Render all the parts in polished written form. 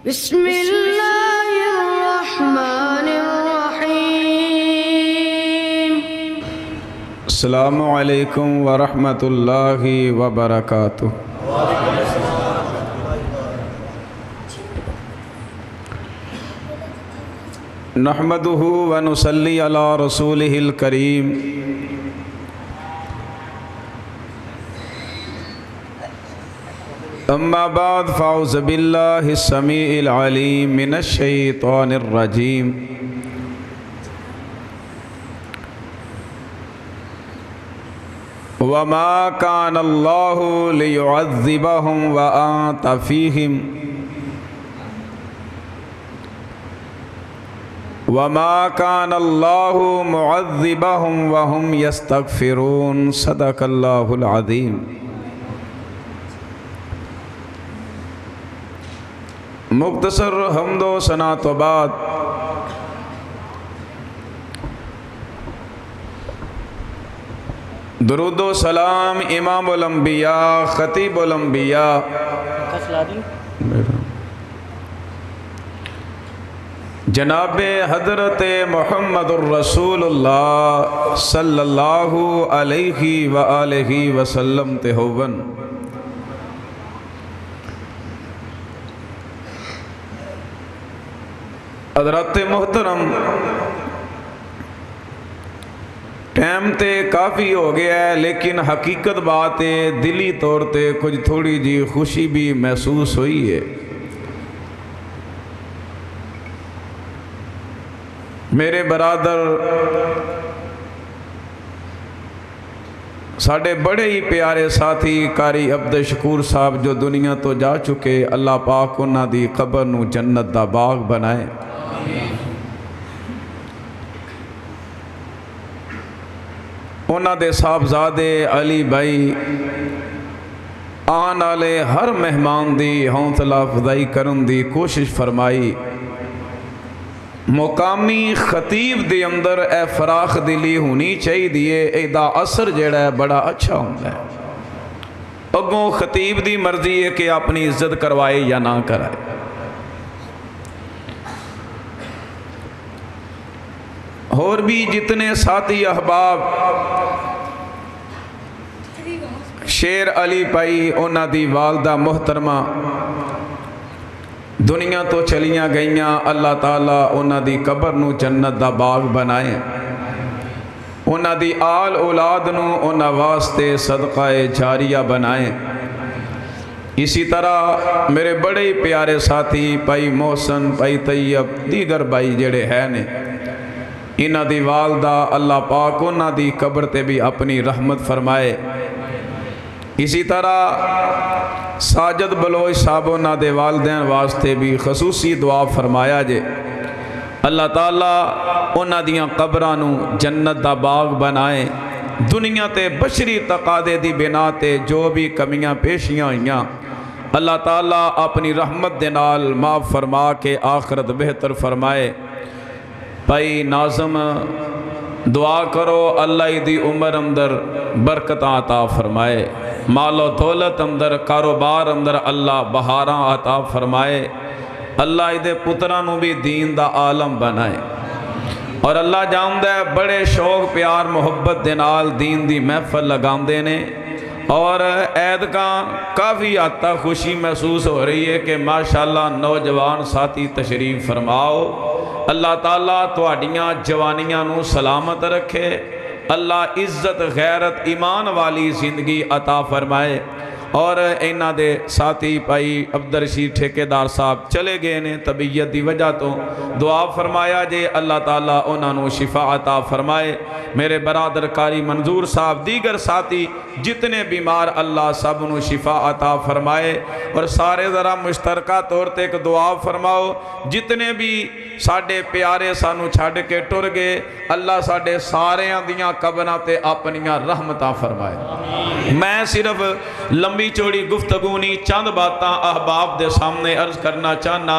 بسم اللہ الرحمن الرحیم۔ السلام علیکم ورحمۃ اللہ وبرکاتہ۔ نحمدہ ونصلی علی رسولہ الکریم۔ اما بعد فاعوذ باللہ السمیع العلیم من الشیطان الرجیم۔ وما كان الله ليعذبهم وأنت فيهم وما كان الله معذبهم وهم يستغفرون۔ صدق اللہ العظیم۔ مختصر حمد و ثنا تو بعد درود و سلام امام الانبیاء خطیب الانبیاء جناب حضرت محمد الرسول اللہ صلی اللہ علیہ وآلہ وسلم تے ہوون۔ حضرت محترم، ٹائم تے کافی ہو گیا ہے، لیکن حقیقت بات ہے دلی طور تے کچھ تھوڑی جی خوشی بھی محسوس ہوئی ہے۔ میرے برادر ساڑھے بڑے ہی پیارے ساتھی قاری عبد شکور صاحب جو دنیا تو جا چکے، اللہ پاک انہاں دی قبر نو جنت دا باغ بنائے۔ انہاں دے صاحبزادے علی بھائی آن والے ہر مہمان دی حوصلہ افزائی کرن دی کوشش فرمائی۔ مقامی خطیب دے اندر اے فراخ دلی ہونی چاہیے دیئے، اے دا اثر جیڑا ہے بڑا اچھا ہوتا ہے۔ اگوں خطیب دی مرضی ہے کہ اپنی عزت کروائے یا نہ کرائے۔ اور بھی جتنے ساتھی احباب شیر علی پائی انہاں دی والدہ محترمہ دنیا تو چلیاں گئیاں، اللہ تعالیٰ انہاں دی قبر نو جنت دا باغ بنائے، انہاں دی آل اولاد نو انہاں واسطے صدقہ جاریہ بنائے۔ اسی طرح میرے بڑے پیارے ساتھی پائی محسن، پائی طیب، دیگر بھائی جڑے ہیں نے، انہاں دی والدہ اللہ پاک انہاں دی قبر تے بھی اپنی رحمت فرمائے۔ اسی طرح ساجد بلوچ صاحب انہاں دے والدین واسطے بھی خصوصی دعا فرمایا جے، اللہ تعالیٰ انہاں دیاں قبرانو جنت دا باغ بنائے۔ دنیا تے بشری تقاضے دی بنا تے جو بھی کمیاں پیشیاں ہوئیاں، اللہ تعالیٰ اپنی رحمت دے نال معاف فرما کے آخرت بہتر فرمائے۔ بھائی ناظم دعا کرو اللہ دی عمر اندر برکت عطا فرمائے، مال و دولت اندر، کاروبار اندر اللہ بہاراں عطا فرمائے، اللہ دے پترانوں بھی دین دا عالم بنائے۔ اور اللہ جاندہ ہے بڑے شوق پیار محبت دے نال دین دی محفل لگام دینے، اور عید کا کافی حد تک خوشی محسوس ہو رہی ہے کہ ماشاءاللہ نوجوان ساتھی تشریف فرماؤ۔ اللہ تعالیٰ تواڈیاں جوانیاں نو سلامت رکھے، اللہ عزت غیرت ایمان والی زندگی عطا فرمائے۔ اور انہاں دے ساتھی بھائی عبدالرشید ٹھیکیدار صاحب چلے گئے نے طبیعت دی وجہ تو، دعا فرمایا جے اللہ تعالیٰ انہاں نو شفا عطا فرمائے۔ میرے برادر قاری منظور صاحب، دیگر ساتھی جتنے بیمار اللہ سب نو شفا عطا فرمائے۔ اور سارے ذرا مشترکہ طور تے ایک دعا فرماؤ، جتنے بھی ساڑھے پیارے سانو چھاڑ کے ٹر گئے، اللہ ساڑھے سارے دیاں قبراں تے اپنیاں رحمتاں فرمائے۔ میں صرف لمبی چوڑی گفتگو نہیں، چند باتاں احباب دے سامنے عرض کرنا چاہنا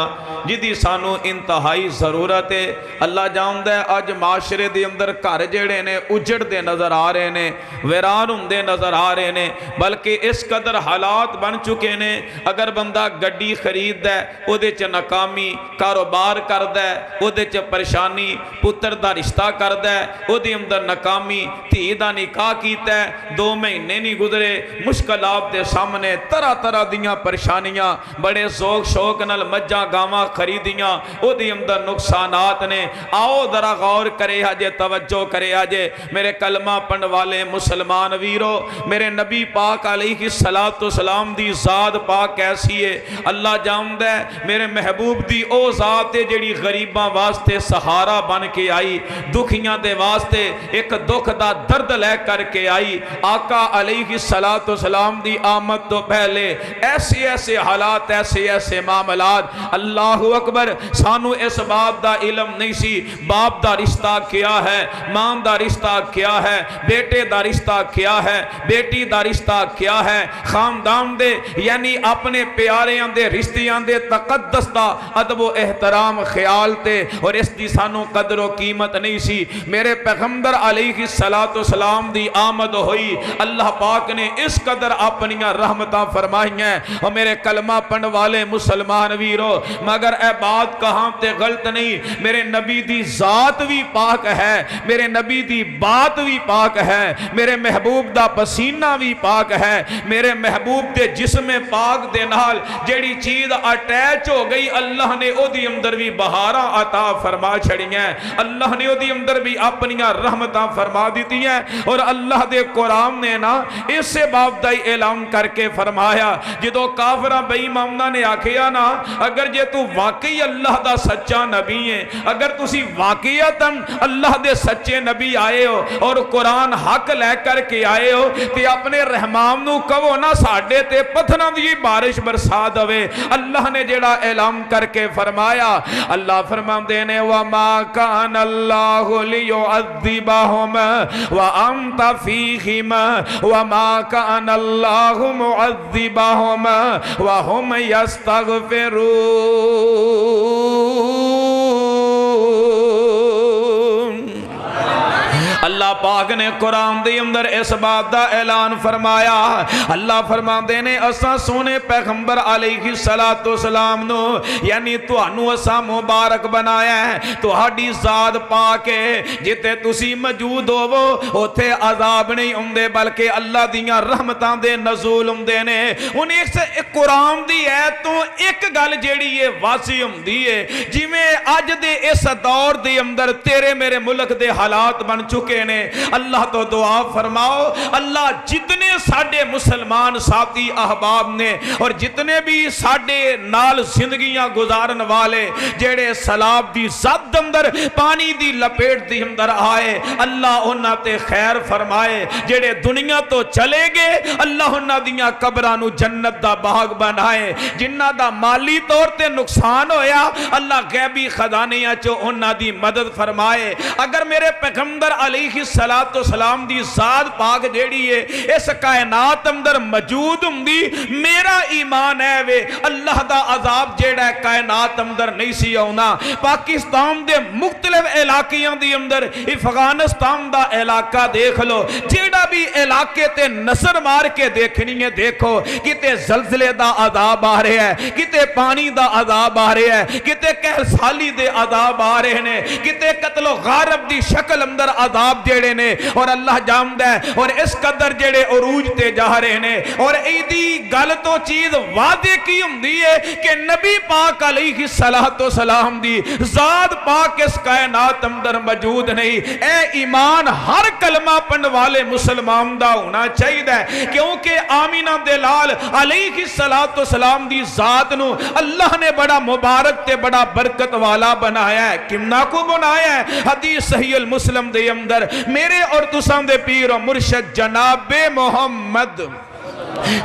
جدی سانو انتہائی ضرورت ہے۔ اللہ جاندا ہے اج معاشرے دے اندر گھر جڑے نے اجڑ دے نظر آ رہے نے، ویران ہوندے نظر آ رہے نے، بلکہ اس قدر حالات بن چکے نے، اگر بندہ گڈی خرید ہے او دے چ ناکامی، کاروبار کردا ہے او دے چ پریشانی، پتر دا رشتہ کردا ہے او دے اندر ناکامی، دھی دا نکاح کیتا ہے 2 مہینے نہیں گزرے، مشکلات دے سامنے طرح طرح دیاں پریشانیاں، بڑے ذوق شوق نال مجھاں گاواں خریدیاں او دی اندر نقصانات نے۔ آؤ ذرا غور کرے آجے، توجہ کرے آجے میرے کلمہ پڑھن والے مسلمان ویرو، میرے نبی پاک علیہ السلام دی ذات پاک ایسی ہے، اللہ جاندا ہے میرے محبوب دی او ذات ہے جڑی غریباں واسطے سہارا بن کے آئی، دکھیاں دے واسطے ایک دکھ دا درد لے کر کے آئی۔ آقا علیہ السلام دی آمد تو پہلے ایسے ایسے حالات، ایسے ایسے معاملات، اللہ اکبر، سانو اس بات دا علم نہیں سی باپ دا رشتہ کیا ہے، ماں دا رشتہ کیا ہے، بیٹے دا رشتہ کیا ہے، بیٹی دا رشتہ کیا ہے، خاندان دے یعنی اپنے پیاریاں دے رشتیاں دے تقدس دا ادب و احترام خیال تے، اور اس دی سانو قدر و قیمت نہیں سی۔ میرے پیغمبر علیہ السلام دی آمد ہوئی، اللہ پاک نے اس قدر اپنیاں رحمتاں فرمائی ہیں، اور میرے کلمہ پڑھن والے مسلمان ویرو، مگر اے بات کہاں تے غلط نہیں، میرے نبی دی ذات بھی پاک ہے، میرے نبی دی بات بھی پاک ہے، میرے محبوب دا پسینہ بھی پاک ہے، میرے محبوب دے جسم پاک دے نال جیڑی چیز اٹیچ ہو گئی اللہ نے او دی اندر بھی بہاراں عطا فرما چھڑی ہیں، اللہ نے او دی اندر بھی اپنیاں رحمتاں فرما دیتی ہیں، اور اللہ دے قرآن نے نا اس سے باب دائی اعلان کر کے فرمایا جدو کافرہ بے ایماناں نے آکھیا نا اگر جے تو واقعی اللہ دا سچا نبی ہے، اگر تسی واقعیتاً اللہ دے سچے نبی آئے ہو اور قرآن حق لے کر کے آئے ہو تے اپنے رحمان نو کہو نا ساڑھے تے پتھراں دی بارش برسا دوے۔ اللہ نے جڑا اعلان کر کے فرمایا، اللہ فرمان دینے وَمَا كَانَ اللَّهُ لِيُعَذِّبَهُمْ وَأَنْتَ فِيهِمْ وَمَا كَانَ اللَّهُ مُعَذِّبَهُمْ وَهُمْ يَسْتَغْفِرُونَ۔ اللہ پاک نے قرآن دے اندر اس بات دا اعلان فرمایا، اللہ فرمان دینے اساں سونے پیغمبر علیہ السلام نو یعنی توانو اساں مبارک بنایا ہے، توہاڈی ذات پاک ہے، جتے تسی موجود ہوو اوتھے عذاب نہیں ہوندے بلکہ اللہ دیاں رحمتاں دے نزول ہوندے نے۔ انہیں ایک قرآن دی ہے تو ایک گل جیڑی یہ واضح ہوندی ہے جویں اج دے اس دور دے اندر تیرے میرے ملک دے حالات بن چکے نے، اللہ تو دعا فرماؤ اللہ جتنے ساڑھے مسلمان ساتھی احباب نے اور جتنے بھی ساڑھے نال زندگیاں گزارن والے جیڑے سلاب دی زد اندر پانی دی لپیٹ دی اندر آئے، اللہ انہاں تے خیر فرمائے، جیڑے دنیا تو چلے گئے اللہ انہاں دیاں قبرانو جنت دا باغ بنائے، جنہ دا مالی طور تے نقصان ہویا اللہ غیبی خزانیاں چو انہاں دی مدد فرمائے۔ اگر میرے پیغمبر علیہ السلام دی ذات پاک جیڑی ہے اس کائنات اندر موجود ہوندی، میرا ایمان ہے وے اللہ دا عذاب جیڑا ہے کائنات اندر نہیں سی ہونا۔ پاکستان دے مختلف علاقیاں دی اندر افغانستان دا علاقہ دیکھ لو، جیڑا بھی علاقے تے نظر مار کے دیکھنی ہے دیکھو، کتے زلزلے دا عذاب آ رہے ہے، کتے پانی دا عذاب آ رہے ہے، کتے کہل سالی دے عذاب آ رہے ہیں، کتے قتل و غارب دی شکل اندر عذاب جیڑے نے، اور اللہ جامدہ ہے اور اس قدر جیڑے عروج تے جا رہے ہیں، اور ایدی گل تو چیز وعدے کی ہوندی ہے کہ نبی پاک علیہ السلام دی ذات پاک اس کائنات اندر موجود نہیں۔ اے ایمان ہر کلمہ پڑھن والے مسلمان دا ہونا چاہیے ہے، کیونکہ آمینہ دلال علیہ السلام دی ذات نو اللہ نے بڑا مبارک تے بڑا برکت والا بنایا ہے۔ کمنا کو بنایا ہے؟ حدیث صحیح المسلم دے اندر میرے اور تساں دے پیر و مرشد جناب محمد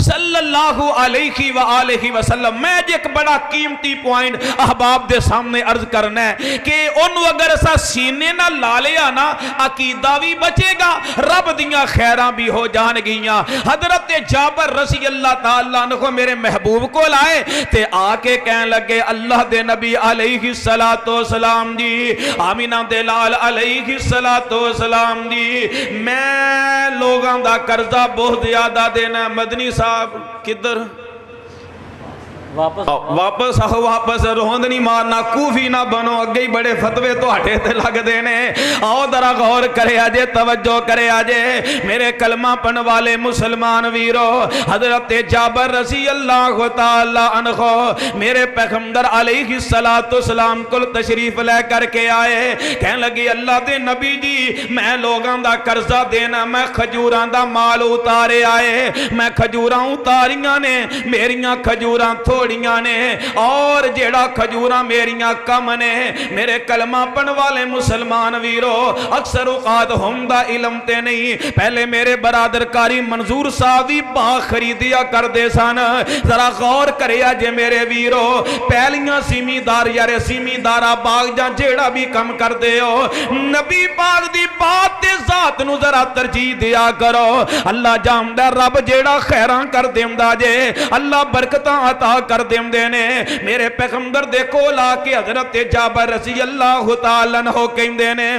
صلی اللہ علیہ وآلہ وسلم. میں ایک بڑا قیمتی پوائنٹ احباب دے سامنے عرض کرنا ہے کہ انہوں اگر اسا سینے نہ لا لیا نا عقیدہ بھی بچے گا, رب دیاں خیراں بھی ہو جان گیاں. حضرت جابر رضی اللہ تعالیٰ عنہ میرے محبوب کو لائے تے آ کے کہنے لگے اللہ دے نبی علیہ السلام جی, آمینہ دے لال علیہ السلام جی, میں لوگاں دا قرضہ بہت زیادہ دینا. مدنی صاحب کدھر واپس آؤ, واپس روند نہیں مارنا, کوفی نہ بنو, اگے ہی بڑے فتوے تو ہٹے تے لگ دینے. آؤ ذرا غور کرے آجے, توجہ کرے آجے میرے کلمہ پڑھن والے مسلمان ویرو. حضرت جابر رضی اللہ تعالی عنہ میرے پیغمبر علیہ السلام کل تشریف لے کر کے آئے, کہنے لگی اللہ دے نبی جی میں لوگاں دا قرضہ دینا, میں کھجوراں دا مال اتارے آئے, میں کھجوراں اتاریاں نے, میریاں کھجوراں تھوڑیاں نے اور جیڑا کھجوراں میریاں کم نے. میرے کلمہ پڑھن والے مسلمان ویرو اکثر اوقات ہم دا علم تے نہیں, پہلے میرے برادر کاری منظور صاحب بھی باغ خریدیا کر دے سن. ذرا غور کرے آجے میرے ویرو, پہلیاں سیمیدار یارے سیمیدارہ باغ جاں جیڑا بھی کم کر دے ہو, نبی باغ دی بات تے ذات نو ذرا ترجیح دیا کرو. اللہ جاندہ رب جیڑا خیران کر دیمدہ جے, اللہ برکتاں عطا کر دیم دینے. میرے پیغمبر دیکھو لا کے حضرت جابر رضی اللہ تعالیٰ عنہ کہیں دینے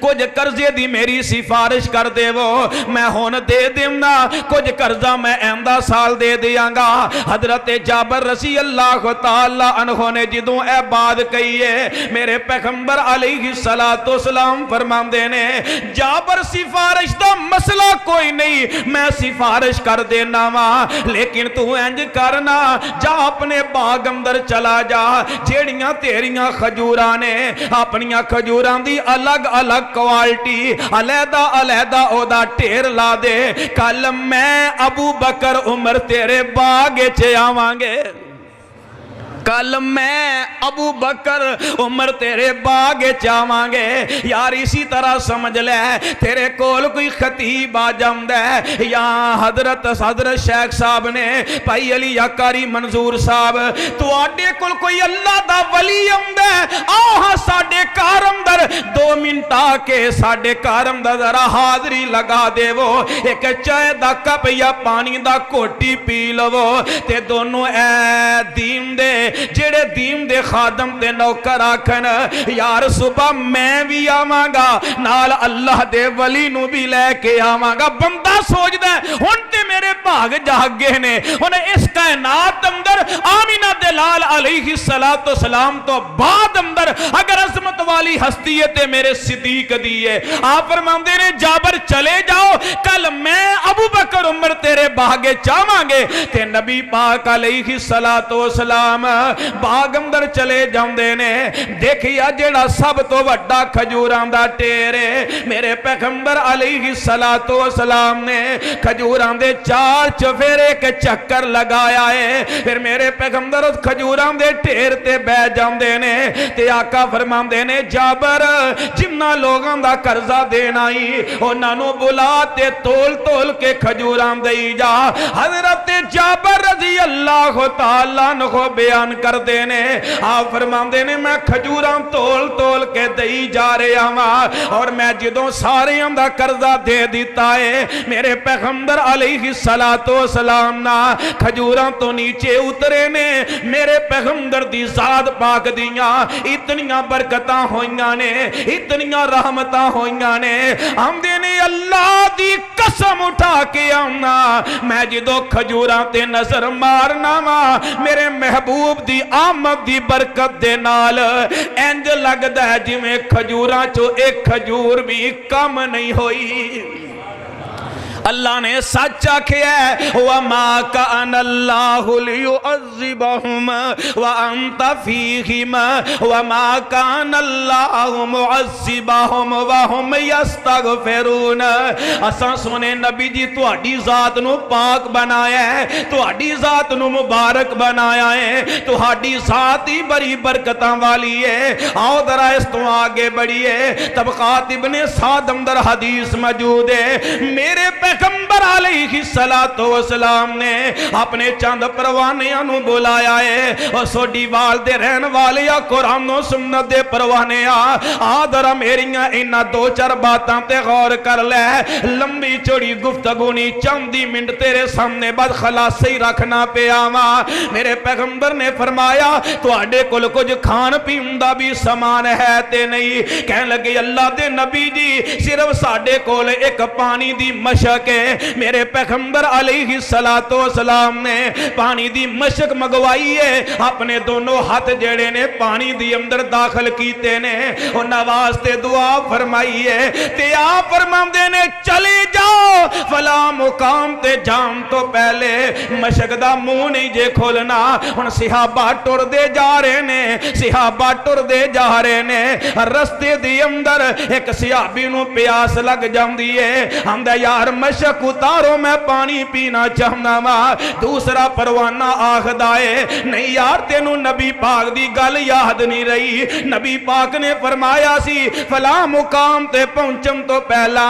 کچھ قرضے دی میری سفارش کر دے وہ میں ہون دے دیمنا, کچھ قرضہ میں آئندہ سال دے دیاں گا. حضرت جابر رضی اللہ تعالی عنہ نے جدوں اے بات کہی ہے میرے پیغمبر علیہ السلام فرمان دینے جابر سفارش دا مسئلہ کوئی نہیں, میں سفارش کر دینا وا, لیکن تو انج کرنا جا اپنے باغ اندر چلا جا, جیڑیاں تیریاں کھجوراں نے اپنیاں کھجوراں دی الگ الگ کوالٹی علیحدہ علیحدہ او دا ٹھیر لا دے, کل میں ابو بکر عمر تیرے باغ چے آوانگے, کل میں ابو بکر عمر تیرے باغ چاوانگے. یار اسی طرح سمجھ لے تیرے کول کوئی خطیب آ جامد ہے یا حضرت شیخ صاحب نے بھائی علی یکاری منظور صاحب تو آڈے کول کوئی اللہ دا ولی آمد ہے, آؤ ہاں ساڑے کارمدر 2 منٹ آکے ساڑے کارمدر ذرا حاضری لگا دے وہ, ایک چائے دا کپ یا پانی دا کوٹی پی لو تے دونوں اے دیم دے جیڑے دیم دے خادم دے نوکر آکھن یار صبح میں بھی آمانگا نال اللہ دے ولی نو بھی لے کے آمانگا. بندہ سوچ دے ہن تے میرے بھاگ جاگے نے, انہیں اس کائنات اندر آمینہ دلال علیہ السلام تو بعد اندر اگر عظمت والی ہستی ہے تے میرے صدیق دیئے. آپ فرماندے نے جابر چلے جاؤ, کل میں ابو بکر عمر تیرے باغے چاہمانگے. تے نبی پاک علیہ السلام باغ اندر چلے جاندے نے, دیکھیا جیڑا سب تو وڈا کھجوران دا ٹیرے میرے پیغمبر علیہ السلام نے کھجوران دے 4 چفیرے کے چکر لگایا ہے. پھر میرے پیغمبر اس کھجوران دے ٹیر تے بے جاندے نے تے آقا فرمان دے نے جابر جنہ لوگاں دا قرضہ دینا ہی انہاں نو بلا تے تول تول کے کھجوران دے جا. حضرت جابر رضی اللہ تعالیٰ عنہ بیان کر دینے آپ فرمان دینے میں کھجوران تول تول کے دئی جا رہے ہاں اور میں جدوں سارے اندہ قرضہ دے دیتا ہے میرے پیغمبر علیہ السلام نا کھجوران تو نیچے اترے نے میرے پیغمبر دی ذات پاک دیاں اتنیاں برکتاں ہوئیاں نے اتنیاں رحمتاں ہوئیاں نے. ہم دینے اللہ دی قسم اٹھا کے آمنا میں جدوں کھجوران تے نظر مارنا ماں میرے محبوب دی آمد دی برکت دے نال انج لگدا ہے جی میں کھجوراں چو ایک کھجور بھی کم نہیں ہوئی. اللہ نے سچا کیا ہے وَمَا كَأَنَ اللَّهُ لِيُعَذِّبَهُمْ وَأَنْتَ فِيهِمْ وَمَا كَانَ اللَّهُ مُعَذِّبَهُمْ وَهُمْ يَسْتَغْفِرُونَ. اساں سونے نبی جی تو اڈی ذات نو پاک بنایا ہے, تو اڈی ذات نو مبارک بنایا ہے, تو اڈی ذات ہی بڑی برکتاں والی ہے. آؤ ذرا اس تو آگے بڑھیے. طبقات ابن سعد اندر حدیث موجود ہے میرے پیغمبر علیہ السلام نے اپنے چند پروانیاں نو بلایا ہے اور سوڈی وال دے رہن والیا قرآن و سنت دے پروانے آدھرا میریاں انہا دو چار باتاں تے غور کر لے لمبی چوڑی گفتگونی چاندی منٹ تیرے سامنے بعد خلاصی رکھنا پہ آما میرے پیغمبر نے فرمایا تو آڈے کل کچھ کھان پیندہ بھی سامان ہے تے نہیں کہنے لگے اللہ دے نبی جی صرف ساڑے کول ایک پانی دی مشک ہے میرے پیغمبر علیہ السلام نے پانی دی مشک مگوائی ہے اپنے دونوں ہاتھ جڑے نے پانی دی اندر داخل کیتے نے اور نواز تے دعا فرمائی ہے تے آپ فرمان دے نے چلے جاؤ فلا مقام تے جام تو پہلے مشک دا منہ نہیں جے کھولنا ان صحابہ ٹر دے جا رہے نے صحابہ ٹر دے جا رہے نے رستے دی اندر ایک صحابی نو پیاس لگ جام دیئے ہم دے یار مشک اتارو میں پانی پینا چاہنا ماں دوسرا پروانہ آخدائے نہیں یار تینو نبی پاک دی گل یاد نہیں رہی نبی پاک نے فرمایا سی فلاں مقام تے پہنچم تو پہلا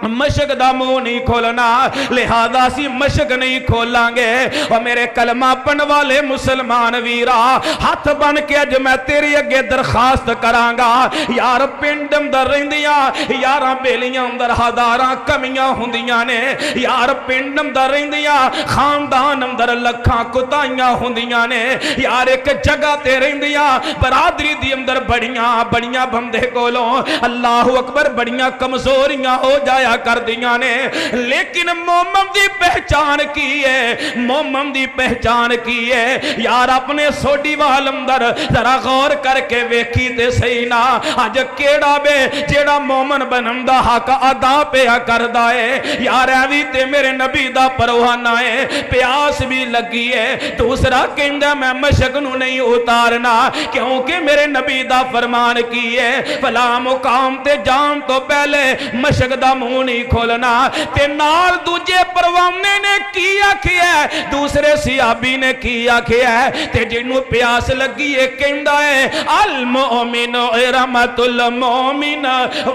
مشک دا منہ نہیں کھولنا لہذا سی مشک نہیں کھولیں گے اور میرے کلمہ پڑھن والے مسلمان ویرا ہاتھ بن کے اج میں تیری اگے درخواست کرانگا یار پنڈ اندر رہندیاں یاراں بیلیاں اندر ہزاراں کمیاں ہوندیاں نے یار پنڈ اندر رہندیاں خاندان اندر لکھاں کتائیاں ہوندیاں نے یار ایک جگہ تے رہندیاں برادری دی اندر بڑیاں بندے کولوں اللہ اکبر بڑیاں کمزوریاں ہو جایا کر دیاں نے لیکن مومن دی پہچان کی ہے مومن دی پہچان کی ہے یار اپنے سوڈی وال اندر ذرا غور کر کے ویکھی تے صحیح نا آج کیڑا بے جیڑا مومن بنم دا حق ادا پیا کر دائے یار ایوی تے میرے نبی دا پروانہ ہے پیاس بھی لگی ہے دوسرا کہندہ میں مشک نو نہیں اتارنا کیونکہ میرے نبی دا فرمان کی ہے فلا مقام تے جان تو پہلے مشک دا منہ نہیں کھولنا تے نال دوجے پروانے نے کیا ہے دوسرے صحابی نے کیا ہے تے جنہوں پیاس لگی ہے کہندہ ہے المؤمن رحمت المؤمن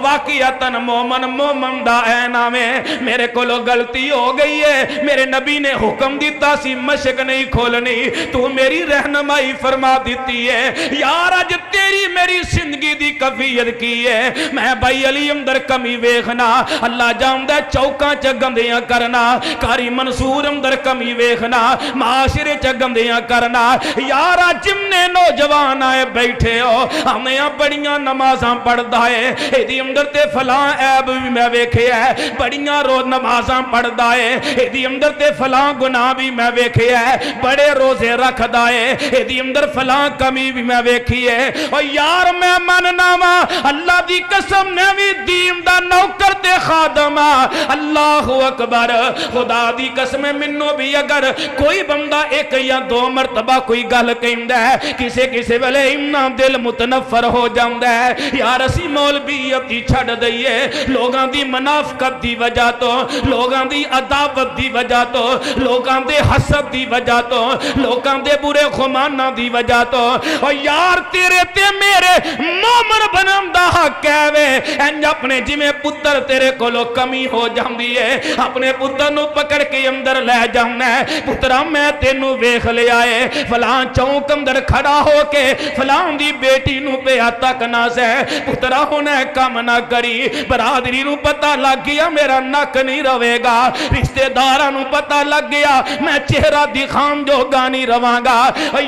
واقعیتاً مومن دا اینا میں میرے کو لو غلطی ہو گئی ہے میرے نبی نے حکم دیتا سی مشک نہیں کھولنی تو میری رہنمائی فرما دیتی ہے یار آج تیری میری زندگی دی کفیت کی ہے میں بھائی علی اندر کمی ویخنا اللہ جاندہ چوکاں چا گندیاں کرنا کاری منصور اندر کمی ویخنا معاشرے چا گندیاں کرنا یارا جمنے نوجوان آئے بیٹھے ہو ہمیں یہاں بڑیاں نمازاں پڑھ دائے ایدی اندر تے فلاں عیب بھی میں ویکھے ہے بڑیاں روز نمازاں پڑھ دائے ایدی اندر تے فلاں گناہ بھی میں ویکھے ہے بڑے روزے رکھ دائے ایدی اندر فلاں کمی بھی میں ویکھی ہے اور یار میں مننا ماں اللہ دی قسم نے بھی دین دا نوکر تے خادمہ اللہ اکبر خدا دی قسم منو بھی اگر کوئی بندہ ایک یا دو مرتبہ کوئی گل کہندہ ہے کسے ویلے امنا دل متنفر ہو جاندہ ہے یار اسی مولوی اپنی چھڑ دئیے لوگاں دی منافقت دی وجہ تو لوگاں دی عداوت دی وجہ تو لوگاں دے حسد دی وجہ تو لوگاں دے برے خمانہ دی وجہ تو اور یار تیرے تے میرے مومن بنم دا حق کہوے انج اپنے جی میں پتر تیرے کو لو کمی ہو جاندی ہے اپنے پتر نو پکڑ کے اندر لے جاؤں ہے پترہ میں تینو ویخ لے آئے فلان چونک اندر کھڑا ہو کے فلان دی بیٹی نو پہ تک نہ سے پترہ ہونے کم نہ کری برادری نو پتہ لگ گیا میرا نک نہیں روے گا رشتہ دارہ نو پتہ لگ گیا میں چہرہ دکھام جو گانی رواں گا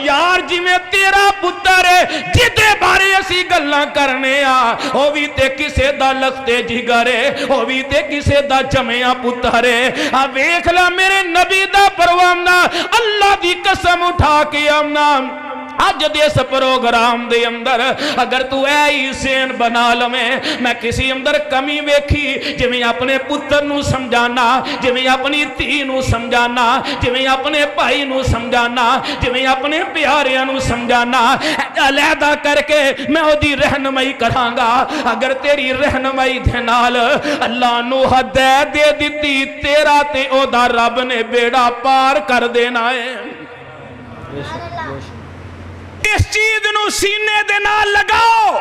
یار جی میں تیرا پتر ہے جتے بارے اسی گلہ کرنے او بھی تے کسے دا لگتے جگرے او بھی تے کسے دا جمعہ پترے ویکھ لا میرے نبی دا پروامنا اللہ دی قسم اٹھا کے امنا آج دیس پروگرام دے اندر اگر تو اے سین بنا لمیں میں کسی اندر کمی ویکھی جو میں اپنے پتر نو سمجھانا جو میں اپنی تی نو سمجھانا جو میں اپنے پائی نو سمجھانا جو میں اپنے پیاریاں نو سمجھانا علیحدہ کر کے میں او دی رہنمائی کرانگا اگر تیری رہنمائی دھنال اللہ نو حد دے دیتی تیرا تے او دا رب نے بیڑا پار کر دینا ہے اس چیز نو سینے دے نال لگاؤ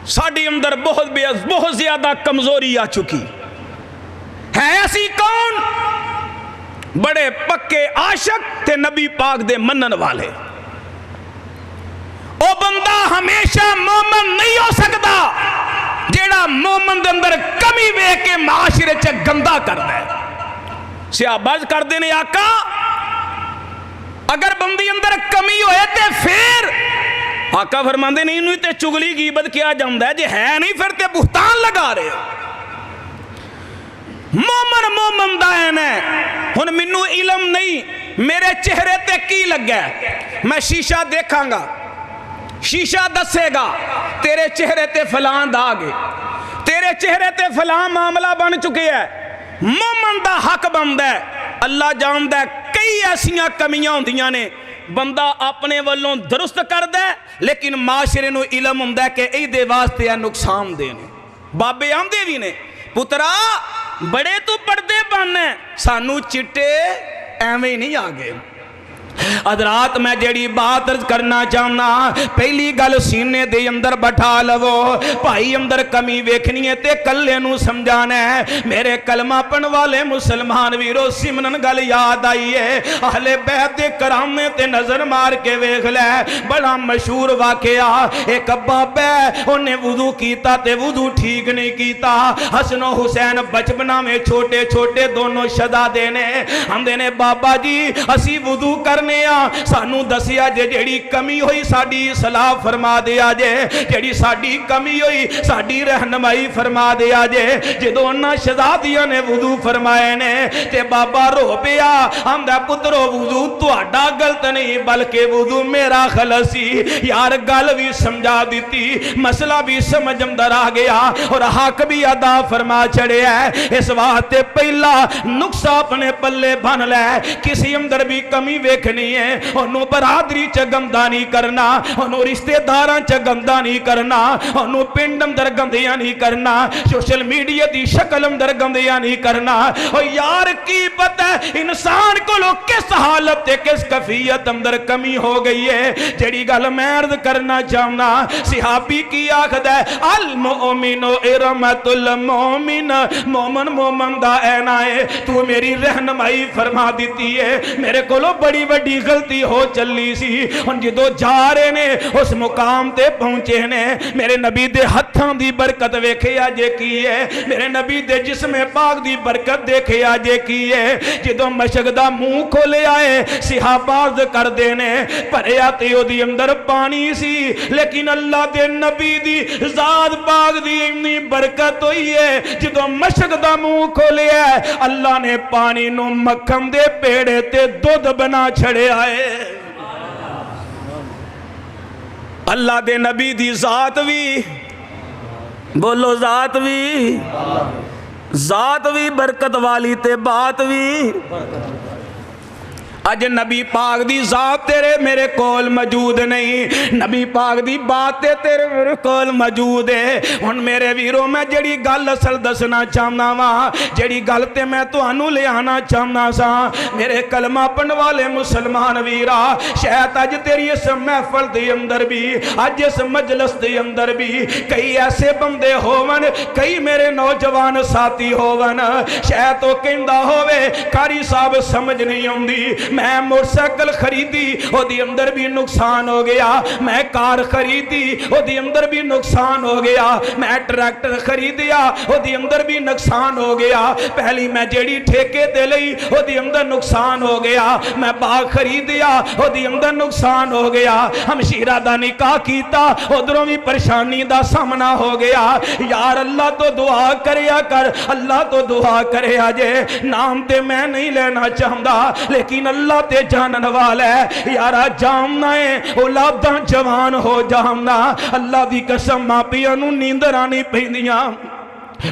ساڑی اندر بہت زیادہ کمزوری آ چکی ہے اسی کون؟ بڑے پکے عاشق تے نبی پاک دے منن والے۔ او بندہ ہمیشہ مومن نہیں ہو سکتا جیڑا مومن دے اندر کمی وے کے معاشرے چ گندا کردا ہے۔ صحابہ کردے نے آقا اگر بندی اندر کمی ہوئے تے پھر آقا فرماندے نہیں انہوں تے چگلی غیبت کیا جاندہ ہے، جے ہے نہیں پھر تے بہتان لگا رہے ہو۔ مومن دائن ہے۔ ہن منو علم نہیں میرے چہرے تے کی لگا ہے، میں شیشہ دیکھاں گا، شیشہ دسے گا تیرے چہرے تے فلان داغے، تیرے چہرے تے فلان معاملہ بن چکے ہے۔ مومن دا حق بندہ ہے، اللہ جاندہ ہے کئی ایسیاں کمیاں ہوندیاں نے بندہ اپنے والوں درست کر دے لیکن معاشرے نو علم ہوندہ ہے کہ ای دے واسطے ہے نقصان دینے۔ بابے آمدے بھی نے پترا بڑے تو پردے بننے سانو چٹے ایویں نہیں آگے۔ حضرات میں جڑی بات عرض کرنا چاہنا پہلی گل سینے دے اندر بٹھا لو، بھائی اندر کمی ویکھنی ہے تے کلے نو سمجھانا ہے۔ میرے کلمہ پڑھن والے مسلمان ویرو سمنن گل یاد آئی ہے، اہل بیت کرام نے تے نظر مار کے ویکھ لے بڑا مشہور واقعہ۔ ایک بابا ہے انہیں وضو کیتا تے وضو ٹھیک نہیں کیتا، حسن و حسین بچپنا میں چھوٹے چھوٹے دونوں شدا دینے ہم دینے بابا جی اسی وضو کرنے سانو دسیا جے جیڑی کمی ہوئی ساڑی اصلاح فرما دیا جے، جیڑی ساڑی کمی ہوئی ساڑی رہنمائی فرما دیا جے۔ جدو انہاں شہزادیاں نے وضو فرمائے نے تے بابا رو پیا ہم دے پترو وضو تہاڈا غلط نہیں بلکہ وضو میرا خلصی۔ یار گل بھی سمجھا دیتی، مسئلہ بھی سمجھ اندر آ گیا اور حق بھی ادا فرما چھڑے ہے۔ اس واسطے پہلا نقصہ اپنے پلے بن لے، کسی اندر بھی کمی ویکھنی ہے انہوں برادری چا گندہ نہیں کرنا، انہوں رشتہ داراں چا گندہ نہیں کرنا، انہوں پنڈ اندر گندیاں نہیں کرنا، سوشل میڈیا دی شکل اندر گندیاں نہیں کرنا۔ اور یار کی پتہ ہے انسان کو لو کس حالت تے کس کفیت اندر کمی ہو گئی ہے۔ جڑی گل میں عرض کرنا چاہنا صحابی کی آخد ہے المؤمن ارمت المؤمن، مومن دا اینا ہے تو میری رہنمائی فرما دیتی ہے۔ میرے کو لو بڑی بڑی غلطی ہو چلی سی ان جدو جا رہے نے اس مقام تے پہنچے نے میرے نبی دے ہتھاں دی برکت ویکھے آجے کی ہے، میرے نبی دے جسم پاک دی برکت دیکھے آجے کی ہے۔ جدو مشک دا منہ کھولے آئے صحابہ عرض کر دینے پریا تیو دی اندر پانی سی لیکن اللہ دے نبی دی ذات پاک دی اتنی برکت ہوئی ہے جدو مشک دا منہ کھولے آئے اللہ نے پانی نو مکھن دے پیڑے تے دودھ بنا چھڑے آئے۔ اللہ دے نبی دی ذات بھی بولو ذات بھی برکت والی تے بات بھی۔ اج نبی پاک دی ذات تیرے میرے کول موجود نہیں، نبی پاک دی بات تیرے میرے کول موجود ہے۔ ہن میرے ویرو میں جڑی گل اصل دسنا چاہنا وا، جڑی گل تے میں تانوں لے آنا چاہنا سا میرے کلمہ پڑھن والے مسلمان ویرا، شاید اج تیری اس محفل دے اندر بھی اج اس مجلس دے اندر بھی کئی ایسے بندے ہوون، کئی میرے نوجوان ساتھی ہوون، شاید تو کہندا ہووے قاری صاحب سمجھ نہیں آندی میں موٹرسائیکل خریدی او دی اندر بھی نقصان ہو گیا، میں کار خریدی او دی اندر بھی نقصان ہو گیا، میں ٹریکٹر خریدیا او دی اندر بھی نقصان ہو گیا، پہلی میں جیڑی ٹھیکے تے لئی او دی اندر نقصان ہو گیا، میں باغ خریدیا او دی اندر نقصان ہو گیا، ہمشیرہ دا نکاح کیتا ادھروں بھی پریشانی دا سامنا ہو گیا۔ یار اللہ تو دعا کریا کر، اللہ تو دعا کریا جے، نام تے میں نہیں لینا چاہتا لیکن اللہ تے جانن والا ہے۔ یارا جامنا ہے اولاداں جوان ہو جامنا، اللہ دی قسم ماں پیاں نوں نیندراں نہیں پیندیاں،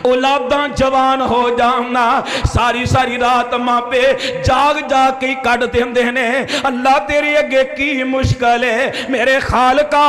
اولاداں جوان ہو جامنا، ساری ساری رات ماں پہ جاگ جاگ کے کٹ دیندے نے۔ اللہ تیرے اگے کی مشکل ہے میرے خالقہ،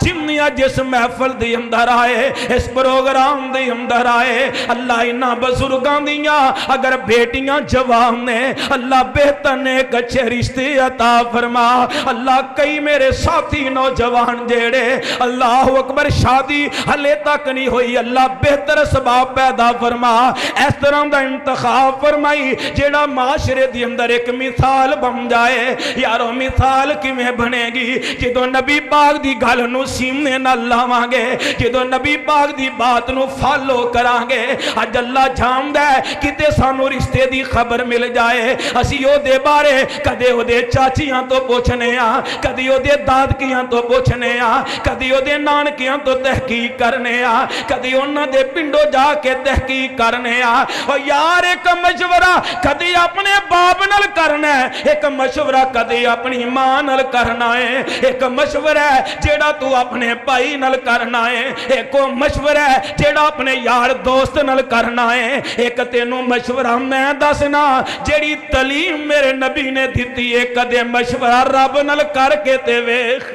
جنیا جس محفل دی اندر آئے اس پروگرام دی اندر آئے اللہ انہاں بزرگاں دیاں اگر بیٹیاں جوان نے اللہ بہتر نیک اچھے رشتے عطا فرما۔ اللہ کئی میرے ساتھی نوجوان جیڑے اللہ اکبر شادی ہلے تک نہیں ہوئی، اللہ بہتر اسباب انتخاب پیدا فرما، اس طرح دا انتخاب فرمائی جیڑا معاشرے دی اندر ایک مثال بن جائے۔ یارو مثال کی میں بنے گی جدو نبی پاک دی گل نو سینے نہ لاواں گے، جدو نبی پاک دی بات نو فالو کران گے۔ اج اللہ جاندا ہے کتے سانو رشتے دی خبر مل جائے، اسی او دے بارے کدے او دے چاچیاں تو پوچھنے آ، کدی او دے دادکیاں تو پوچھنے آ، کدی او دے نانکیاں تو تحقیق کرنے آ، کدی انہاں دے پنڈو جا کے تحقیق کرنے آ۔ او یار ایک مشورہ کدی اپنے باپ نال کرنا ہے، ایک مشورہ کدی اپنی ماں نال کرنا ہے، ایک مشورہ ہے جیڑا تو اپنے بھائی نال کرنا ہے، ایک مشورہ ہے جیڑا اپنے یار دوست نال کرنا ہے، ایک تینوں مشورہ میں دسنا جیڑی تعلیم میرے نبی نے دیتی ہے، کدے مشورہ رب نال کر کے تے ویکھ،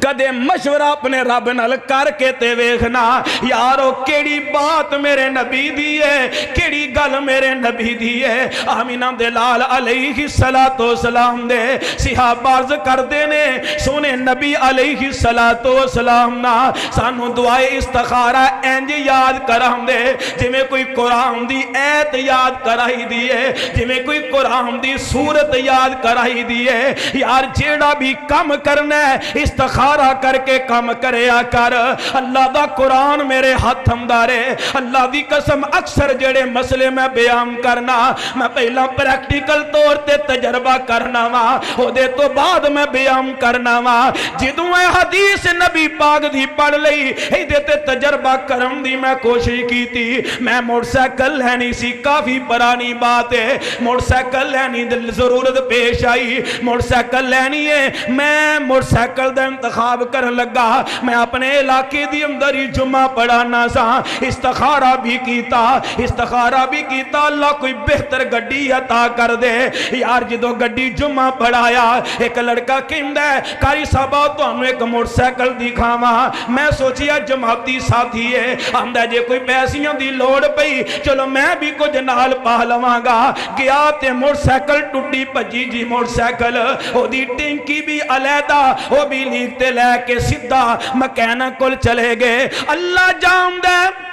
کدے مشورہ اپنے رب نال کر کے تے ویکھنا۔ یارو کیڑی بات میرے نبی دی ہے، کیڑی گل میرے نبی دی ہے۔ آمینہ دے لال علیہ السلام دے صحابہ عرض کر دینے سونے نبی علیہ السلام نا سانو دعائے استخارہ انج یاد کرام دے جی میں کوئی قرآن دی ایت یاد کرائی دیئے، جی میں کوئی قرآن دی صورت یاد کرائی دیئے۔ یار جیڑا بھی کم کرنا ہے استخارہ کر کے کم کریا کر۔ اللہ دا قرآن میرے ہاتھ ہمدارے، اللہ دی قسم اکثر جڑے مسئلے میں بیان کرنا میں پہلا پریکٹیکل طور تے تجربہ کرنا وا، او دے تو بعد میں بیان کرنا وا۔ جدوں اے حدیث نبی پاک دی پڑھ لئی اے دے تے تجربہ کرن دی میں کوشش کی تھی۔ میں موٹر سائیکل لینی سی، کافی پرانی بات ہے، موٹر سائیکل لینی دل ضرورت پیش آئی، موٹر سائیکل لینی ہے، میں موٹر سائیکل دا انتخاب کرن لگا، میں اپنے علاقے دی اندر ہی جمعہ پڑھانا سا، استخارہ بھی کیتا اللہ کوئی بہتر گڈی عطا کر دے۔ یار جدو گڈی جمعہ پڑھایا ایک لڑکا کہندا ہے قاری صاحبہ تانوں ایک موٹر سائیکل دکھاواں، میں سوچیا جماعتی ساتھی ہے، آندا جے کوئی پیسیاں دی لوڑ پئی چلو میں بھی کچھ نال پا لواں گا۔ گیا تے موٹر سائیکل ٹوٹی بھجی جی موٹر سائیکل، او دی ٹینکی بھی علیحدہ، او بھی لیک تے لے کے سدھا مکینک کول چلے گئے۔ اللہ جاندا ہے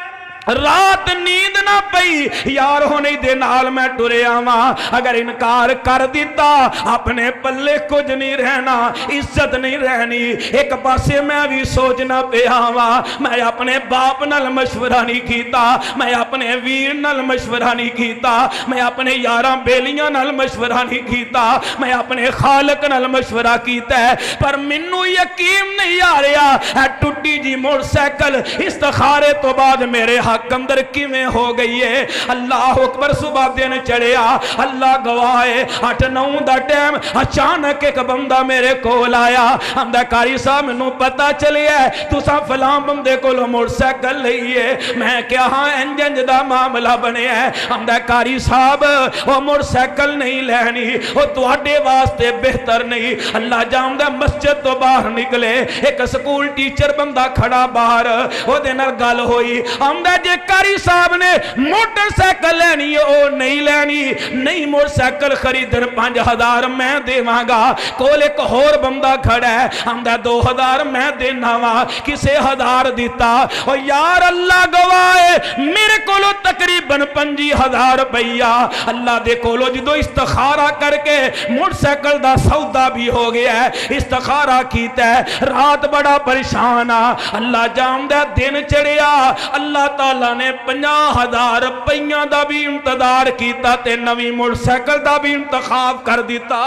رات نیند نہ پئی، یار ہونے دے نال میں ٹرے آواں، اگر انکار کر دیتا اپنے پلے کچھ نہیں رہنا، عزت نہیں رہنی۔ ایک پاسے میں بھی سوچنا پہ آواں، میں اپنے باپ نال مشورہ نہیں کیتا، میں اپنے ویر نال مشورہ نہیں کیتا، میں اپنے یاراں بیلیاں نال مشورہ نہیں کیتا، میں اپنے خالق نال مشورہ کیتا ہے، پر منو یقین نہیں آ رہا ہے ٹوٹی جی موٹر سائیکل استخارے تو بعد میرے حق اندر کیویں ہو گئی ہے۔ اللہ اکبر صبح دن چڑھیا، اللہ گواہ 8-9 دا ٹائم اچانک ایک بندہ میرے کول آیا، آندا قاری صاحب مینوں پتہ چلیا ہے تساں فلاں بندے کولوں موٹر سائیکل لئی ہے۔ میں کیا ہاں انج دا معاملہ بنیا ہے؟ آندا قاری صاحب او موٹر سائیکل نہیں لینی، او تواڈے واسطے بہتر نہیں۔ اللہ جاندا مسجد تو باہر نکلے ایک سکول ٹیچر بندہ کھڑا باہر، او دے نال گل ہوئی، آندا جے قاری صاحب نے موٹر سائیکل لینی ہے او نہیں لینی، نہیں موٹر سائیکل خریدن 5000 میں دیواں گا۔ کول ایک اور بندہ کھڑا ہے، آندا 2000 میں دینا وا، کسے 1000 دیتا۔ اور یار اللہ گواہ ہے میرے کولو تقریباً 5000 روپیہ اللہ دے کولو جدو استخارہ کر کے موٹر سائیکل دا سودا بھی ہو گیا ہے، استخارہ کیتا ہے، رات بڑا پریشان آ، اللہ جاندا دن چڑھیا، اللہ تعالیٰ نے 50,000 روپیہ دا بھی انتظار کیتا تے نوی موٹر سائیکل دا بھی انتخاب کر دیتا۔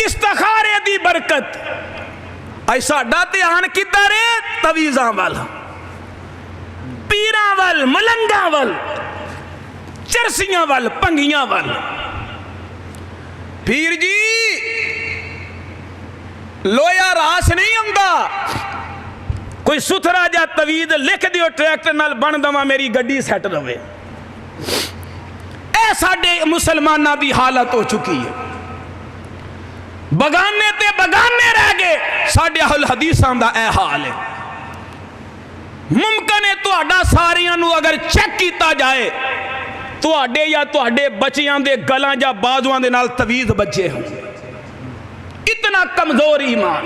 استخارے دی برکت ایسا ڈاتے آن کی دارے تویزاں والا پیراں وال ملنگاں وال چرسیاں وال پنگیاں وال۔ پیر جی لویا راس نہیں آندا، کوئی ستھرا جا توید لکھ دیو ٹریکٹر نال بن دوا میری گڈی سیٹ روے۔ اے ساڑے مسلمانہ دی حالت ہو چکی ہے، بگانے تے بگانے رہ گئے، ساڑے اہل حدیثاں دا اے حال ہے۔ ممکن ہے تو اڈا ساریاں نو اگر چیک کیتا جائے تو اڈے یا تو اڈے بچیاں دے گلاں جا بازوان دے نال توید بچے ہوں۔ اتنا کمزور ایمان،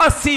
80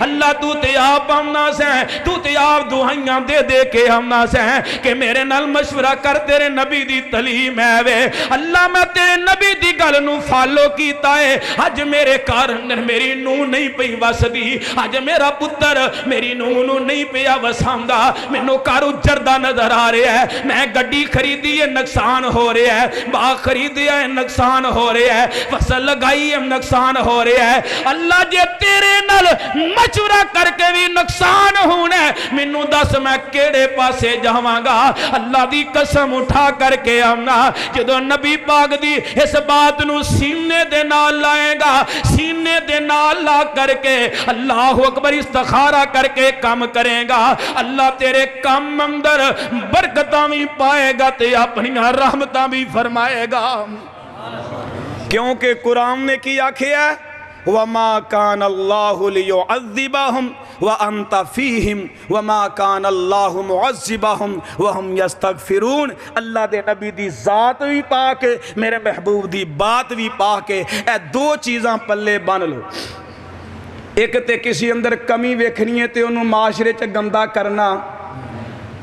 اللہ تو تے آپ آمنا سیں تو تے آپ دعائیاں دے دے کے آمنا سیں کہ میرے نال مشورہ کر تیرے نبی دی تعلیم ہے وے اللہ میں تیرے نبی دی گل نو فالو کیتا ہے اج میرے گھر میری نو نہیں پئی وسدی اج میرا پتر میری نو نو نہیں پیا وساندا مینوں گھر اجڑدا نظر آ رہا ہے میں گڈی خریدی ہے نقصان ہو رہا ہے باغ خریدیا ہے نقصان ہو رہا ہے فصل لگائی ہے نقصان ہو رہا ہے اللہ جے تیرے نال مشورہ کر کے بھی نقصان ہونا ہے مینوں دس میں کیڑے پاسے جاواں گا اللہ دی قسم اٹھا کر کے آمنا جدوں نبی پاک دی اس بات نو سینے دے نال لائے گا سینے دے نال لا کر کے اللہ اکبر استخارہ کر کے کام کرے گا اللہ تیرے کام اندر برکتاں بھی پائے گا تے اپنی رحمتاں بھی فرمائے گا کیونکہ قرآن نے کی آکھیا ہے وَمَا كَانَ اللَّهُ لِيُعَذِّبَهُمْ وَأَنْتَ فِيهِمْ وَمَا كَانَ اللَّهُ مُعَذِّبَهُمْ وَهُمْ يَسْتَغْفِرُونَ اللہ دے نبی دی ذات بھی پاک میرے محبوب دی بات بھی پاک اے دو چیزاں پلے بن لو ایک تے کسی اندر کمی ویکھنی ہے تے انہوں معاشرے چ گندا کرنا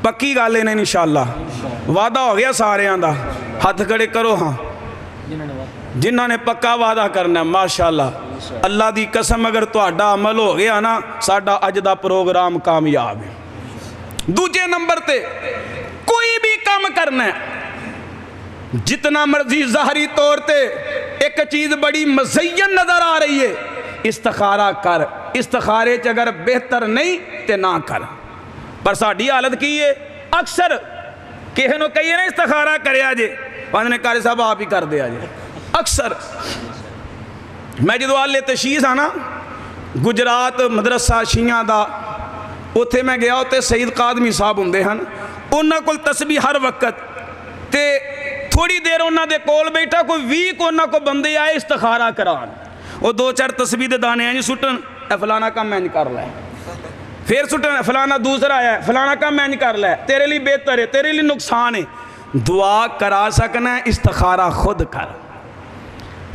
پکی گالے نے انشاءاللہ وعدہ ہو گیا سارے آندہ ہاتھ کھڑے کرو ہاں جنہ نے پکا وعدہ کرنا ہے ماشاءاللہ اللہ دی قسم اگر تو اڈا عمل ہو گیا نا ساڈا اج دا پروگرام کامیاب ہے دوجے نمبر تے کوئی بھی کام کرنا ہے جتنا مرضی ظاہری طور تے ایک چیز بڑی مزین نظر آ رہی ہے استخارہ کر استخارے چ اگر بہتر نہیں تے نہ کر پر ساڈی حالت کی ہے اکثر کہے نو کہیے نا استخارہ کرے آجے وہاں نے کاری صاحب آپ ہی کر دے آجے اکثر میں جدو آلے تشیز آنا گجرات مدرسہ شیعہ دا اتھے میں گیا ہوتے سید قادمی صاحب ہوں دے ہن انہاں کل تسبیح ہر وقت تے تھوڑی دیر انہاں دے کول بیٹھا کوئی ویک انہاں کو بندے آئے استخارہ کران وہ دو چار تسبیح دے دانے ہیں سٹن اے فلانا کام میں نہیں کر لائے پھر سٹن فلانا دوسرا ہے فلانا کام میں نہیں کر لائے تیرے لیے بہتر ہے تیرے لیے نقصان ہے دعا کرا سکنا ہے استخارہ خود کر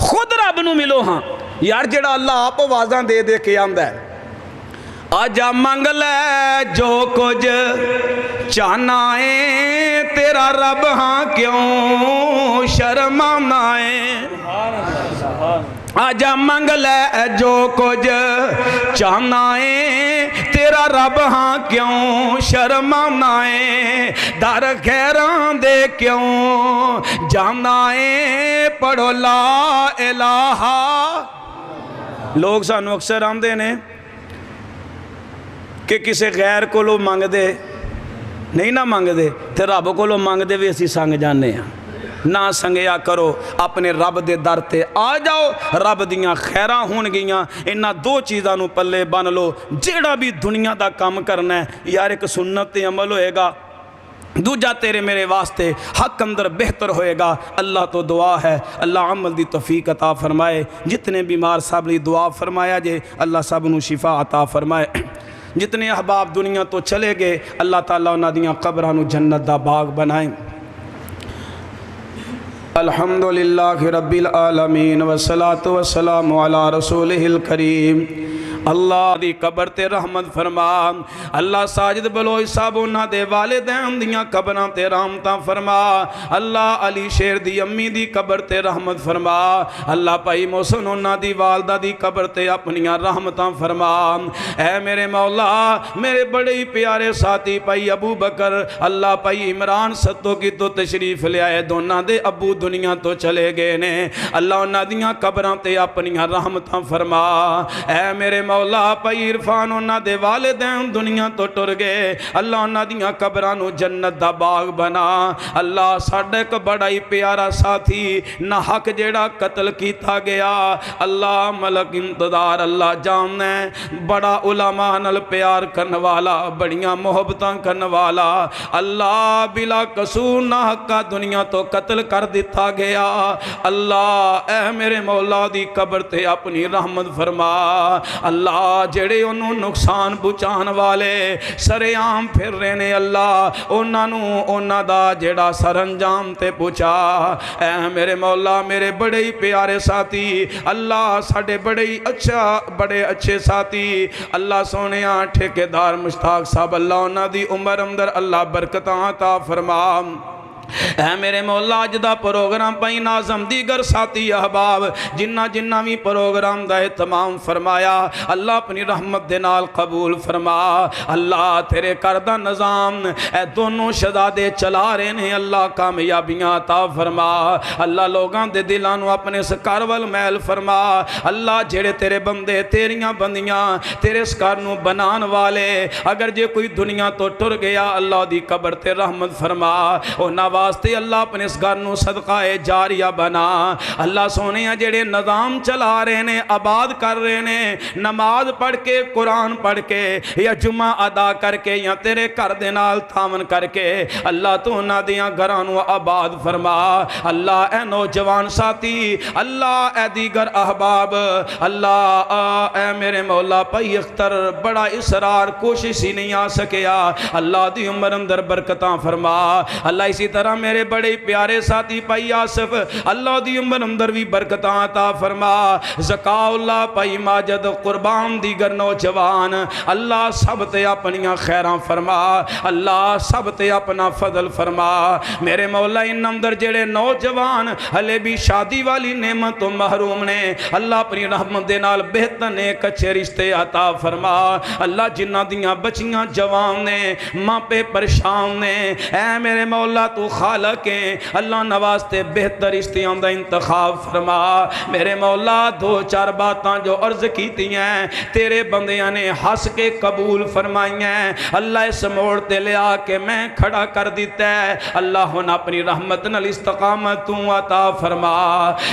خود رب نو ملو ہاں یار جڑا اللہ آپ آوازاں دے دے کے آمدہ ہے آجا منگ لے جو کچھ چاہنا ہے تیرا رب ہاں کیوں شرمانا ہے آجا منگ لے جو کچھ چاہنا ہے تیرا رب ہاں کیوں شرمانا ہے در خیران دے کیوں جانا ہے پڑھو لا الہ لوگ سانو اکثر آمدے نے کہ کسے غیر کو لو مانگ دے نہیں نہ مانگ دے تے رب کو لو مانگ دے بھی اسی سانگ جانے ہیں نہ سنگیا کرو اپنے رب دے در تے آ جاؤ رب دیاں خیراں ہون گیاں انہاں دو چیزاں نو پلے بن لو جیڑا بھی دنیا دا کام کرنا ہے یار ایک سنت عمل ہوئے گا دوجہ تیرے میرے واسطے حق اندر بہتر ہوئے گا اللہ تو دعا ہے اللہ عمل دی توفیق عطا فرمائے جتنے بیمار صاحب لی دعا فرمایا جے اللہ صاحب نو شفا عطا فرمائے جتنے احباب دنیا تو چلے گئے اللہ تعالیٰ انہاں دیاں قبراں نو جنت دا باغ بنائیں الحمدللہ رب العالمین والصلاة والسلام علی رسولہ الکریم اللہ دی قبر تے رحمت فرما اللہ ساجد بلوچ صاحب انہاں دے والدین دیاں قبراں تے رحمتاں فرما اللہ علی شیر دی امی دی قبر تے رحمت فرما اللہ پائی محسن انہاں دی والدہ دی قبر تے اپنیاں رحمتاں فرما اے میرے مولا میرے بڑے ہی پیارے ساتھی پائی ابو بکر اللہ پائی عمران ستو کی تو تشریف لے آئے دونہ دے ابو دنیا تو چلے گئے نے اللہ انہاں دیاں قبراں تے اپنیاں رحمتاں فرما اے میرے مولا پائی عرفان انہاں دے والدین دنیا تو ٹر گئے اللہ انہاں دیاں قبراں نو جنت دا باغ بنا اللہ ساڈے کو بڑا ہی پیارا ساتھی نہ حق جیڑا قتل کیتا گیا اللہ ملک انتظار اللہ جاننے بڑا علماء نل پیار کرن والا بڑیاں محبتاں کرن والا اللہ بلا قصور نہ حقا دنیا تو قتل کر دیتا گیا اللہ اے میرے مولا دی قبر تے اپنی رحمت فرما اللہ اللہ جڑے انہوں نقصان پہنچان والے سرے عام پھر رہے نے اللہ انہاں دا جڑا سر انجام تے پہنچا اے میرے مولا میرے بڑے ہی پیارے ساتھی اللہ ساڑے بڑے اچھے ساتھی اللہ سونیاں ٹھیکیدار مشتاق صاحب اللہ انہاں دی عمر اندر اللہ برکتاں عطا فرما اے میرے مولا اج دا پروگرام پائی ناظم دیگر ساتھی احباب جنہ بھی پروگرام دا اہتمام فرمایا اللہ اپنی رحمت دے نال قبول فرما اللہ تیرے کردہ نظام اے دونوں شہزادے چلا رہے نے اللہ کامیابیاں عطا فرما اللہ لوگاں دے دلانو اپنے سکار وال میل فرما اللہ جڑے تیرے بندے تیریاں بندیاں تیرے سکار نو بنان والے اگر جے کوئی دنیا تو ٹر گیا اللہ دی قبر تے رحمت فرما واسطے اللہ اپنے اس گھر نو صدقہ جاریہ بنا اللہ سونے ہیں جڑے نظام چلا رہے نے آباد کر رہے نے نماز پڑھ کے قرآن پڑھ کے یا جمعہ ادا کر کے یا تیرے گھر دے نال تھامن کر کے اللہ تو نہ دیاں گھرانو آباد فرما اللہ اے نوجوان ساتھی اللہ اے دیگر احباب اللہ اے میرے مولا پائی اختر بڑا اصرار کوشش ہی نہیں آ سکیا اللہ دی عمر اندر برکتاں فرما اللہ اسی طرح میرے بڑے پیارے ساتھی پائی آصف اللہ دی عمر اندر بھی برکتاں عطا فرما زکاء اللہ پائی ماجد قربان دیگر نوجوان اللہ سب تے اپنیاں خیراں فرما اللہ سب تے اپنا فضل فرما میرے مولا ان اندر جڑے نوجوان ہلے بھی شادی والی نعمت تو محروم نے اللہ اپنی رحمت دے نال بہتر نیک اچھے رشتے عطا فرما اللہ جنہ دیاں بچیاں جوان نے ماں پہ پریشان نے اے میرے مولا تو خالق ہیں اللہ نواستے بہتر رشتیاں دا انتخاب فرما میرے مولا دو چار باتاں جو عرض کیتی ہیں تیرے بندیاں نے ہس کے قبول فرمائی ہیں اللہ اس موڑ تے لے آ کے میں کھڑا کر دیتا ہے اللہ ہن اپنی رحمت نال استقامت تو عطا فرما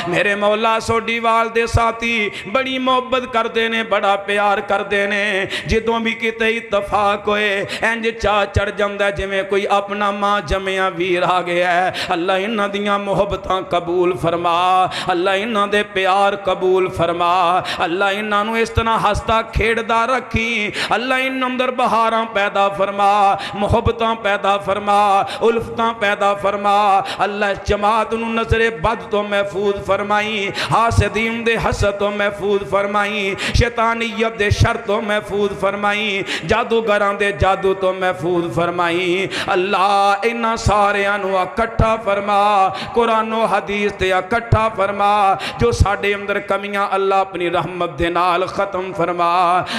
میرے مولا سوڈی والدے ساتھی بڑی محبت کر دینے بڑا پیار کر دینے جدوں بھی کتے اتفاق ہوئے انج چاہ چڑھ جاندہ ہے جویں کوئی اپنا ماں جمعیاں ویر آ گیا ہے اللہ انہاں دیاں محبتاں قبول فرما اللہ انہاں دے پیار قبول فرما اللہ انہاں نو اس طرح ہستا کھیڑدا رکھی اللہ انہاں اندر بہاراں پیدا فرما محبتاں پیدا فرما الفتاں پیدا فرما اللہ جماعت نو نظر بد تو محفوظ فرمائی حاسدین دے حسد تو محفوظ فرمائی شیطانیت دے شر تو محفوظ فرمائی جادوگراں دے جادو تو محفوظ فرمائی اللہ انہاں سارے انو اکٹھا فرما قرآن و حدیث تے اکٹھا فرما جو ساڑے اندر کمیاں اللہ اپنی رحمت دے نال ختم فرما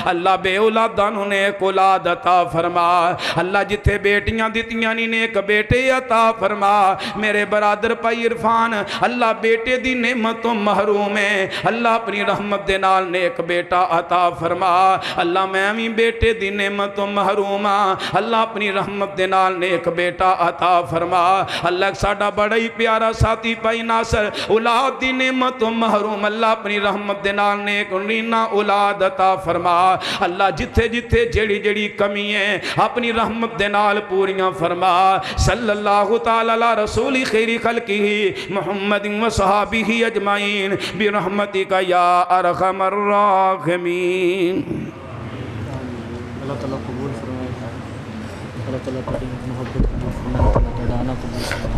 اللہ بے اولادانوں نے ایک اولاد عطا فرما اللہ جتھے بیٹیاں دیتیاں نہیں نیک بیٹے عطا فرما میرے برادر پائی عرفان اللہ بیٹے دی نعمت تو محروم ہے اللہ اپنی رحمت دے نال نیک بیٹا عطا فرما اللہ میں بھی بیٹے دی نعمت تو محروم اللہ اپنی رحمت دے نال نیک بیٹا عطا فرما اللہ ساڑا بڑا ہی پیارا ساتھی پائی ناصر اولاد دی نعمت تو محروم اللہ اپنی رحمت دے نال نیک نینا اولاد عطا فرما اللہ جتھے جتھے جڑی جڑی کمی ہے اپنی رحمت دے نال پوریاں فرما صلی اللہ تعالی علی رسول خیر خلقہ محمد و صحابہ اجمعین برحمتک یا ارحم الراحمین اللہ تعالیٰ قبول فرمائے اللہ تعالیٰ کی محبت قبول فرمائے اللہ تعالیٰ قبول فرمائے